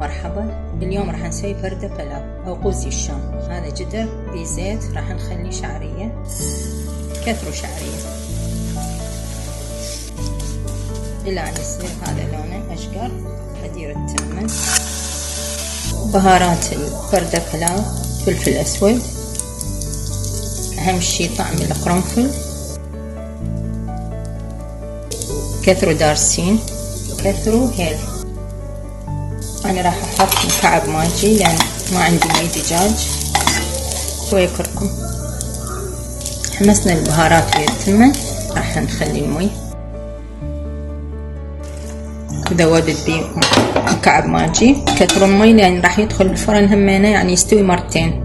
مرحبا. اليوم راح نسوي فردة بلاو أو قوزي الشام. هذا جدر بزيت راح نخليه شعرية، كثروا شعرية إلى أن يصير هذا لونه أشقر. أدير التمن، بهارات الفردة بلاو، فلفل أسود، أهم شي طعم القرنفل، كثروا دارسين، كثروا هيل. أنا راح أحط مكعب ماجي لأن ما عندي مي دجاج، شوية كركم. حمسنا البهارات ويا التمن، راح نخلي المي ذوبت بيه مكعب ماجي. كثروا المي لأن راح يدخل الفرن همينة، يعني يستوي مرتين.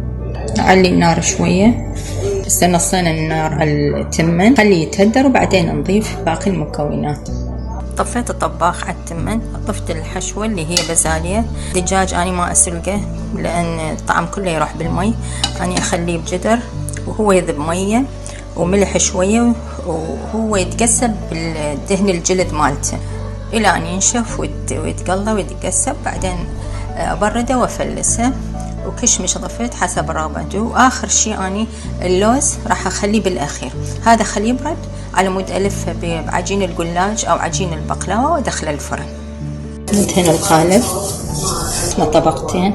نعلي النار شوية، هسه نصينا النار على التمن، خليه يتهدر وبعدين نضيف باقي المكونات. طفيت الطباخ على التمن، طفت الحشوة اللي هي بازاليا. دجاج أنا ما أسلقه لأن الطعم كله يروح بالمي، أنا أخليه بجدر وهو يذب مية وملح شوية، وهو يتقسب بالدهن الجلد مالته إلى أن ينشف ويتقلى ويتقسب. بعدين أبرده وأفلسه، وكشمش ضفت حسب رغبته. وآخر شي أني اللوز راح أخليه بالأخير. هذا خليه يبرد على مود ألفه بعجين القلاج أو عجين البقلاوة وأدخله الفرن. ندهن القالب طبقتين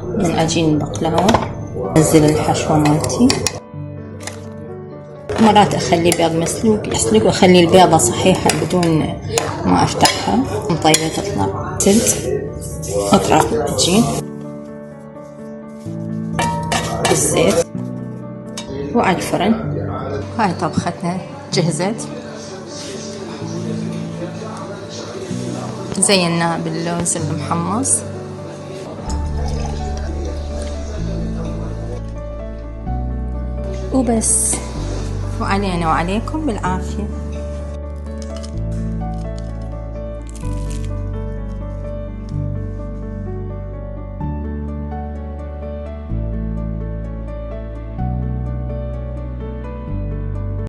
من عجين البقلاوة، أنزل الحشوة مالتي. مرات أخلي بيض مسلوق يسلق، وأخلي البيضة صحيحة بدون ما أفتحها طيبة تطلع. زلت أطرح العجين بالزيت وعلى الفرن. هاي طبختنا جهزت، زيناها باللوز المحمص. وبس، وعلينا وعليكم بالعافية.